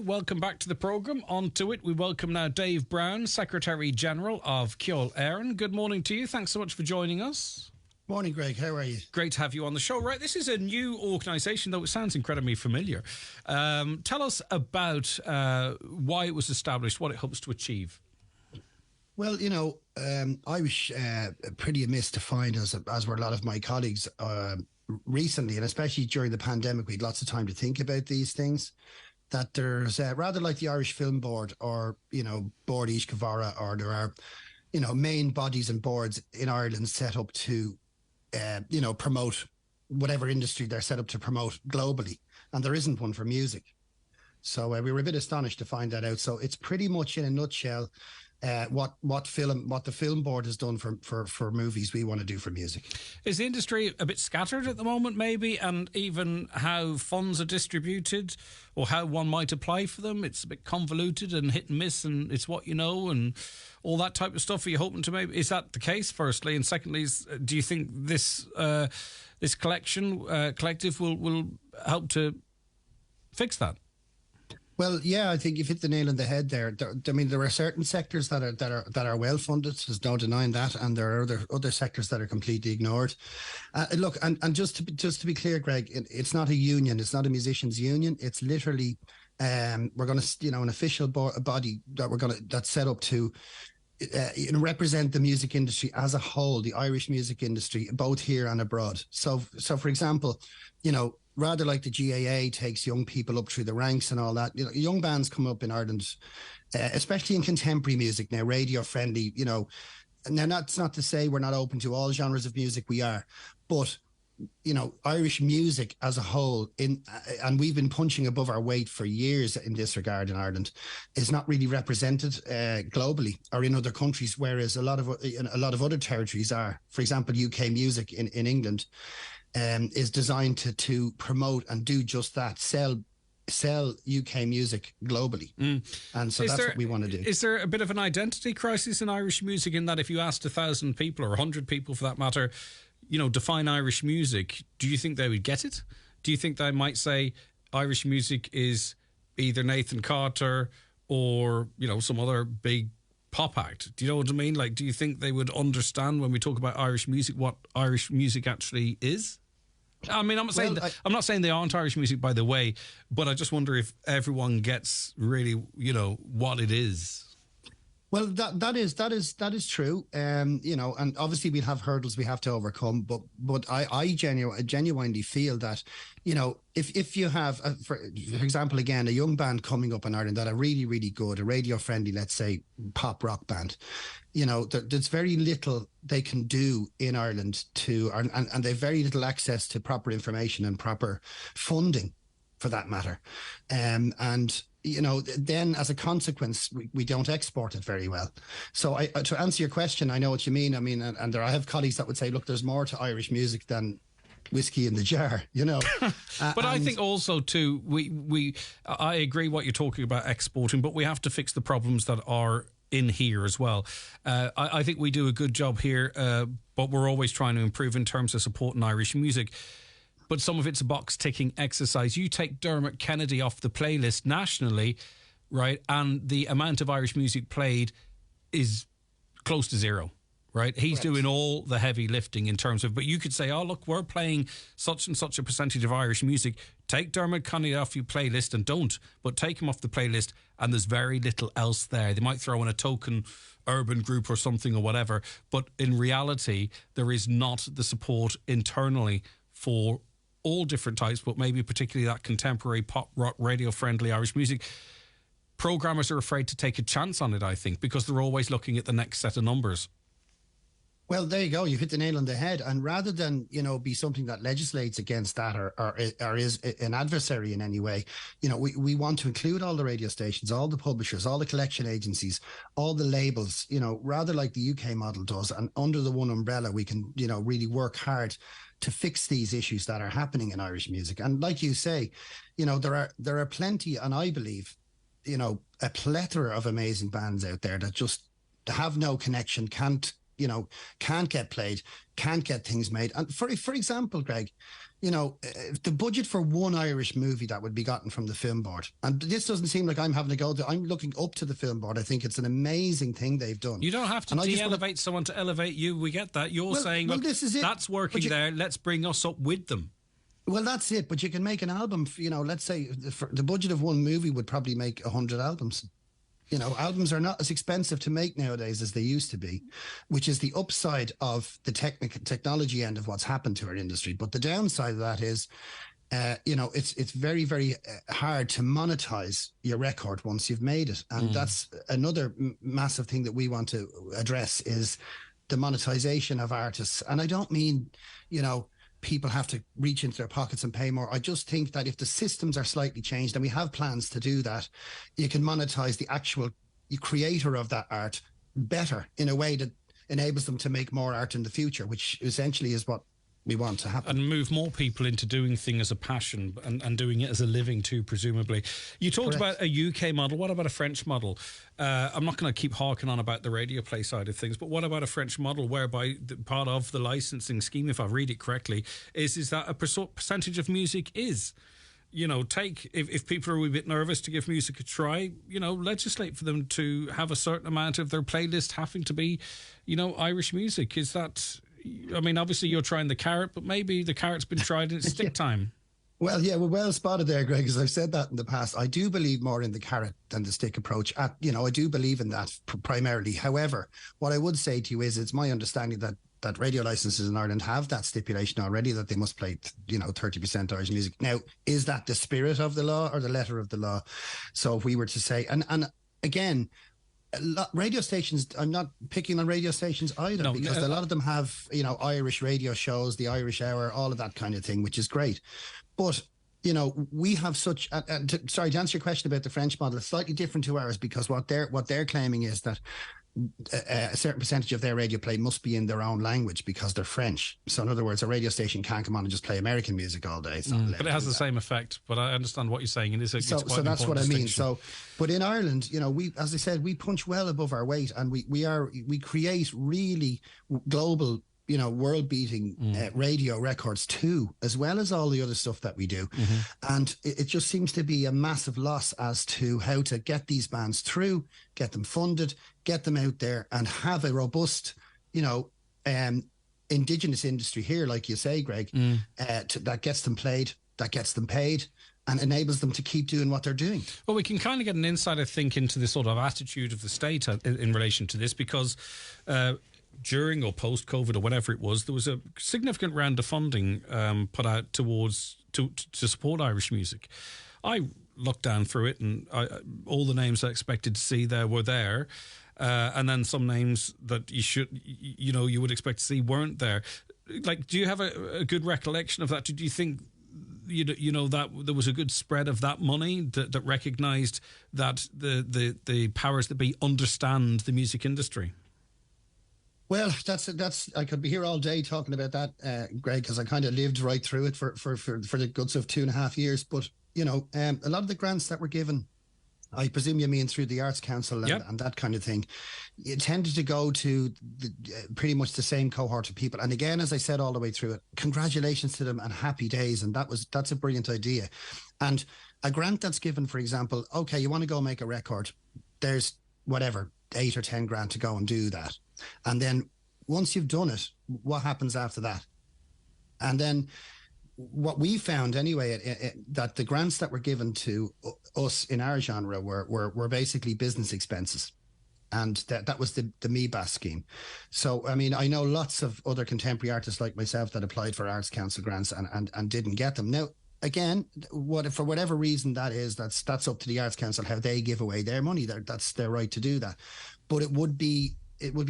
Welcome back to the programme. On to it. We welcome now Dave Browne, Secretary-General of Ceol Éireann. Good morning to you. Thanks so much for joining us. Morning, Greg. How are you? Great to have you on the show. Right, this is a new organisation, though it sounds incredibly familiar. Tell us about why it was established, what it hopes to achieve. Well, you know, I was pretty amiss to find, as were a lot of my colleagues recently, and especially during the pandemic, we had lots of time to think about these things, that there's rather like the Irish Film Board or, you know, Bord Ish Cavara, or there are, you know, main bodies and boards in Ireland set up to, you know, promote whatever industry they're set up to promote globally. And there isn't one for music. So we were a bit astonished to find that out. So it's pretty much in a nutshell what the film board has done for movies, we want to do for music. Is the industry a bit scattered at the moment, maybe, and even how funds are distributed or how one might apply for them? It's a bit convoluted and hit and miss, and it's what you know and all that type of stuff. Are you hoping to maybe, is that the case, firstly? And secondly, do you think this collective will help to fix that? Well, yeah, I think you've hit the nail on the head there. I mean, there are certain sectors that are well funded. There's no denying that, and there are other sectors that are completely ignored. Look, and just to be clear, Greg, it's not a union. It's not a musicians' union. It's literally we're going to, you know, an official body that's set up to represent the music industry as a whole, the Irish music industry, both here and abroad. So for example, you know, rather like the GAA takes young people up through the ranks and all that, you know, young bands come up in Ireland, especially in contemporary music now, radio friendly, you know. Now, that's not to say we're not open to all genres of music, we are, but, you know, Irish music as a whole, and we've been punching above our weight for years in this regard in Ireland, is not really represented globally or in other countries, whereas a lot of other territories are. For example, UK music in England is designed to promote and do just that, sell UK music globally. And so that's what we want to do. Is there a bit of an identity crisis in Irish music, in that if you asked 1,000 people or 100 people for that matter, you know, define Irish music, do you think they would get it? Do you think they might say Irish music is either Nathan Carter or, you know, some other big pop act? Do you know what I mean? Like, do you think they would understand when we talk about Irish music what Irish music actually is? I mean, I'm not saying they aren't Irish music, by the way, but I just wonder if everyone gets really, you know, what it is. Well, that is true. You know, and obviously we'll have hurdles we have to overcome, but I genuinely feel that, you know, if you have, for example, again, a young band coming up in Ireland that are really, really good, a radio friendly, let's say, pop rock band, you know, there's very little they can do in Ireland and they've very little access to proper information and proper funding, for that matter. And you know, then as a consequence, we don't export it very well. So to answer your question, I know what you mean. I mean, and I have colleagues that would say, look, there's more to Irish music than whiskey in the jar, you know. But I think also too, I agree what you're talking about exporting, but we have to fix the problems that are in here as well. I think we do a good job here, but we're always trying to improve in terms of supporting Irish music. But some of it's a box-ticking exercise. You take Dermot Kennedy off the playlist nationally, right, and the amount of Irish music played is close to zero, right? He's doing all the heavy lifting in terms of... But you could say, oh, look, we're playing such and such a percentage of Irish music. Take Dermot Kennedy off your playlist and don't, but take him off the playlist and there's very little else there. They might throw in a token urban group or something or whatever, but in reality, there is not the support internally for all different types, but maybe particularly that contemporary pop rock radio friendly Irish music. Programmers are afraid to take a chance on it, I think, because they're always looking at the next set of numbers. Well, there you go. You hit the nail on the head. And rather than, you know, be something that legislates against that or is an adversary in any way, you know, we want to include all the radio stations, all the publishers, all the collection agencies, all the labels, you know, rather like the UK model does. And under the one umbrella, we can, you know, really work hard to fix these issues that are happening in Irish music. And like you say, you know, there are plenty, and I believe, you know, a plethora of amazing bands out there that just have no connection, can't can't get played, can't get things made. And for example, Greg, the budget for one Irish movie that would be gotten from the film board, and this doesn't seem like I'm having to go there. I'm looking up to the film board. I think it's an amazing thing they've done. You don't have to de-elevate someone to elevate you. We get that. You're saying, well, this is it. That's working there. Let's bring us up with them. Well, that's it. But you can make an album, let's say the budget of one movie would probably make 100 albums. Albums are not as expensive to make nowadays as they used to be, which is the upside of the technology end of what's happened to our industry. But the downside of that is, it's very, very hard to monetize your record once you've made it. And that's another massive thing that we want to address is the monetization of artists. And I don't mean, people have to reach into their pockets and pay more. I just think that if the systems are slightly changed, and we have plans to do that, you can monetize the actual creator of that art better in a way that enables them to make more art in the future, which essentially is what we want to happen. And move more people into doing things as a passion and doing it as a living too, presumably. You talked about a UK model. What about a French model? I'm not going to keep harking on about the radio play side of things, but what about a French model whereby part of the licensing scheme, if I read it correctly, is that a percentage of music is... if people are a wee bit nervous to give music a try, legislate for them to have a certain amount of their playlist having to be, Irish music. Is that... I mean, obviously you're trying the carrot, but maybe the carrot's been tried and it's stick time. Well, yeah, well spotted there, Greg, as I've said that in the past. I do believe more in the carrot than the stick approach. I do believe in that primarily. However, what I would say to you is it's my understanding that radio licenses in Ireland have that stipulation already that they must play, 30% Irish music. Now, is that the spirit of the law or the letter of the law? So if we were to say, and again, radio stations, I'm not picking on radio stations either, because a lot of them have, Irish radio shows, the Irish Hour, all of that kind of thing, which is great. But, we have such, sorry, to answer your question about the French model, it's slightly different to ours, because what they're claiming is that a certain percentage of their radio play must be in their own language because they're French. So in other words, a radio station can't come on and just play American music all day. But it has the same effect. But I understand what you're saying. It is so that's what I mean. So, but in Ireland, we, as I said, we punch well above our weight, and we create really global, world-beating radio records too, as well as all the other stuff that we do. And it just seems to be a massive loss as to how to get these bands through, get them funded, get them out there, and have a robust, indigenous industry here, like you say, Greg, that gets them played, that gets them paid, and enables them to keep doing what they're doing. Well, we can kind of get an insight, I think, into the sort of attitude of the state in relation to this, because during or post-COVID or whatever it was, there was a significant round of funding put out to support Irish music. I looked down through it, and all the names I expected to see there were there, and then some names that you would expect to see weren't there. Like, do you have a good recollection of that? Did you think that there was a good spread of that money that recognised that the powers that be understand the music industry? Well, that's I could be here all day talking about that, Greg, because I kind of lived right through it for the guts of 2.5 years. But a lot of the grants that were given, I presume you mean through the Arts Council and that kind of thing, it tended to go to pretty much the same cohort of people. And again, as I said all the way through it, congratulations to them and happy days. And that's a brilliant idea. And a grant that's given, for example, okay, you want to go make a record, there's whatever, 8 or 10 grand to go and do that. And then once you've done it, what happens after that? And then what we found anyway, that the grants that were given to us in our genre were basically business expenses. And that was the MIBAS scheme. So, I mean, I know lots of other contemporary artists like myself that applied for Arts Council grants and didn't get them. Now, again, for whatever reason that is, that's up to the Arts Council how they give away their money. That's their right to do that. But it would be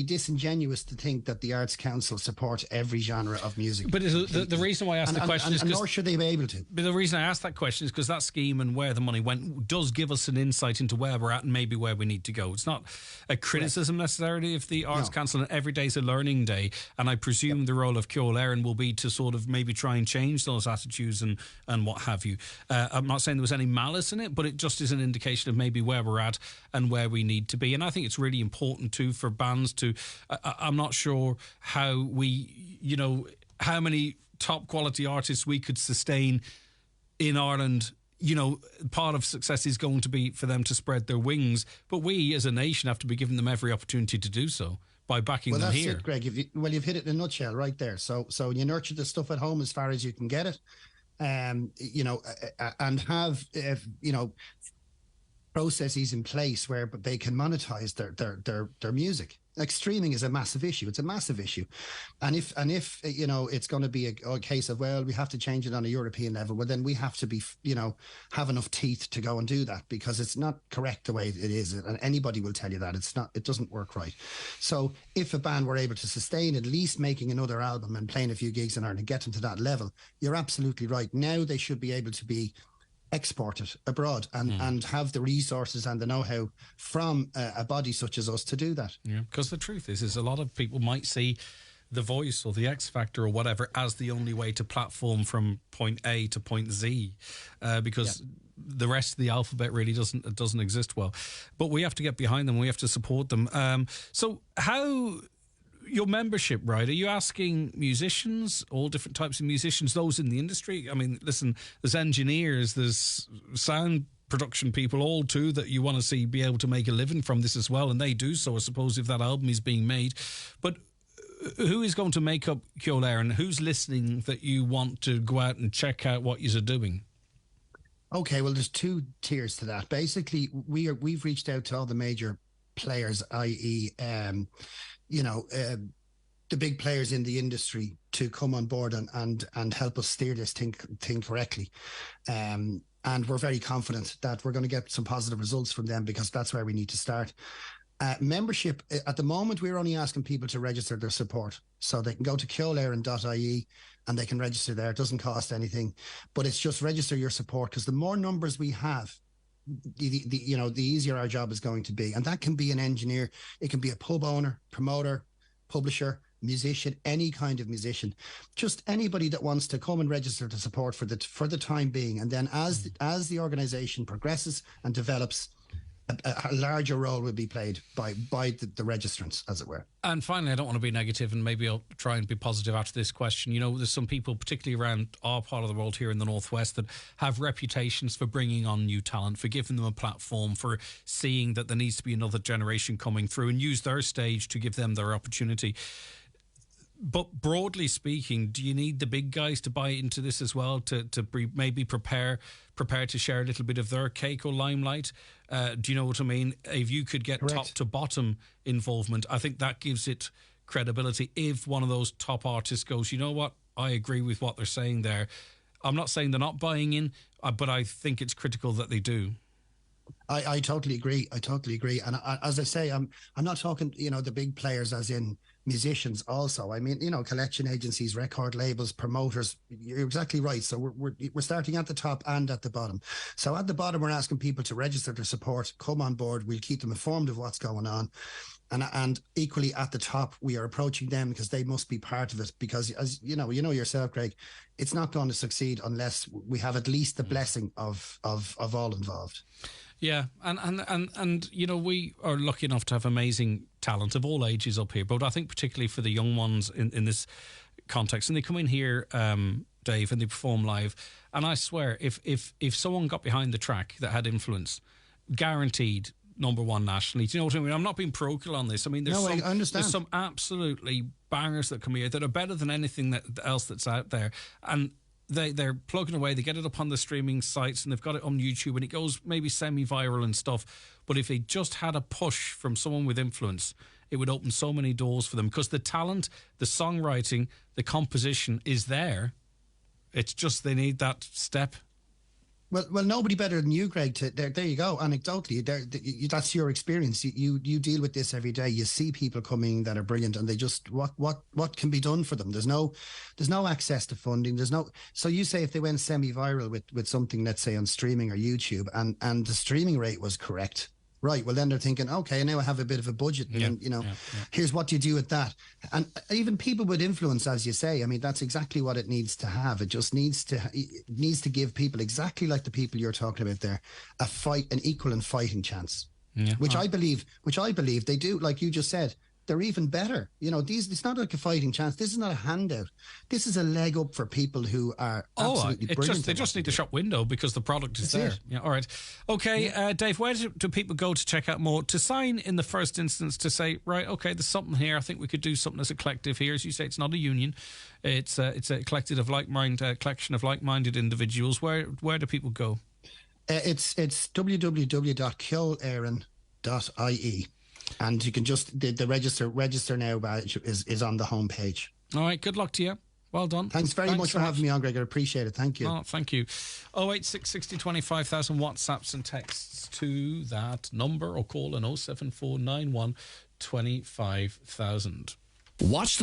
disingenuous to think that the Arts Council support every genre of music. But the reason why I asked the question is... nor should they be able to. But the reason I asked that question is because that scheme and where the money went does give us an insight into where we're at and maybe where we need to go. It's not a criticism necessarily of the Arts Council, and every day's a learning day. And I presume the role of Ceol Éireann will be to sort of maybe try and change those attitudes and what have you. I'm not saying there was any malice in it, but it just is an indication of maybe where we're at and where we need to be. And I think it's really important too for bands bands to, I'm not sure how how many top quality artists we could sustain in Ireland. Part of success is going to be for them to spread their wings, but we as a nation have to be giving them every opportunity to do so by backing them here. Well, that's it, Greg. You've hit it in a nutshell right there. So you nurture the stuff at home as far as you can get it, and have processes in place where they can monetize their music. Like streaming is a massive issue. It's a massive issue. And if it's going to be a case of, well, we have to change it on a European level, well, then we have to be, have enough teeth to go and do that, because it's not correct the way it is. And anybody will tell you that it doesn't work right. So if a band were able to sustain at least making another album and playing a few gigs in Ireland and getting to that level, you're absolutely right. Now they should be able to be exported abroad and have the resources and the know-how from a body such as us to do that. Yeah, because the truth is a lot of people might see The Voice or the X Factor or whatever as the only way to platform from point A to point Z, because the rest of the alphabet really doesn't exist well. But we have to get behind them. We have to support them. So how... Your membership, right? Are you asking musicians, all different types of musicians, those in the industry? I mean, listen, there's engineers, there's sound production people, all too, that you want to see be able to make a living from this as well, and they do so, I suppose, if that album is being made. But who is going to make up Ceol Éireann? Who's listening that you want to go out and check out what you're doing? Okay, well, there's two tiers to that. Basically, we've reached out to all the major players, i.e., the big players in the industry, to come on board and help us steer this thing correctly. And we're very confident that we're going to get some positive results from them, because that's where we need to start. Membership, at the moment, we're only asking people to register their support. So they can go to ceoleireann.ie and they can register there. It doesn't cost anything, but it's just register your support, because the more numbers we have, the easier our job is going to be. And that can be an engineer, it can be a pub owner, promoter, publisher, musician, any kind of musician, just anybody that wants to come and register to support for the time being. And then as the organization progresses and develops, a larger role will be played by the registrants, as it were. And finally, I don't want to be negative, and maybe I'll try and be positive after this question. There's some people, particularly around our part of the world here in the Northwest, that have reputations for bringing on new talent, for giving them a platform, for seeing that there needs to be another generation coming through and use their stage to give them their opportunity. But broadly speaking, do you need the big guys to buy into this as well, to maybe prepare to share a little bit of their cake or limelight? Do you know what I mean? If you could get Correct. top to bottom involvement, I think that gives it credibility. If one of those top artists goes, you know what, I agree with what they're saying there. I'm not saying they're not buying in, but I think it's critical that they do. I totally agree. And as I say, I'm not talking, the big players as in musicians also. I mean, collection agencies, record labels, promoters. You're exactly right. So we're starting at the top and at the bottom. So at the bottom, we're asking people to register their support, come on board. We'll keep them informed of what's going on. And equally at the top, we are approaching them because they must be part of it. Because as you know yourself, Greg, it's not going to succeed unless we have at least the blessing of all involved. Yeah, and we are lucky enough to have amazing talent of all ages up here, but I think particularly for the young ones in this context, and they come in here, Dave, and they perform live, and I swear, if someone got behind the track that had influence, guaranteed number one nationally. Do you know what I mean? I'm not being parochial on this. I mean, I understand. There's some absolutely bangers that come here that are better than anything else that's out there, and they're plugging away, they get it up on the streaming sites and they've got it on YouTube and it goes maybe semi-viral and stuff. But if they just had a push from someone with influence, it would open so many doors for them, because the talent, the songwriting, the composition is there. It's just they need that step. Well, nobody better than you, Greg. There you go. Anecdotally, that's your experience. You deal with this every day. You see people coming that are brilliant, and they just what can be done for them. There's no access to funding. So you say if they went semi-viral with something, let's say on streaming or YouTube, and the streaming rate was correct. Right, well then they're thinking, okay, now I have a bit of a budget, and here's what you do with that. And even people with influence, as you say, I mean, that's exactly what it needs to have. It just needs to give people, exactly like the people you're talking about there, an equal and fighting chance. Yeah. Which I believe they do, like you just said. they're even better. You know, it's not like a fighting chance. This is not a handout. This is a leg up for people who are absolutely brilliant. They just need the shop window because the product is there. Yeah, all right. Okay, Dave, where do people go to check out more? To sign in the first instance to say, right, okay, there's something here. I think we could do something as a collective here. As you say, it's not a union. It's a collective of collection of like-minded individuals. Where do people go? It's www.ceoléireann.ie. And you can just, the register now badge is on the homepage. All right, good luck to you. Well done. Thanks very much for having me on, Greg. I appreciate it. Thank you. Oh, thank you. 086 60 25,000 WhatsApps and texts to that number, or call an 07491 25,000. Watch the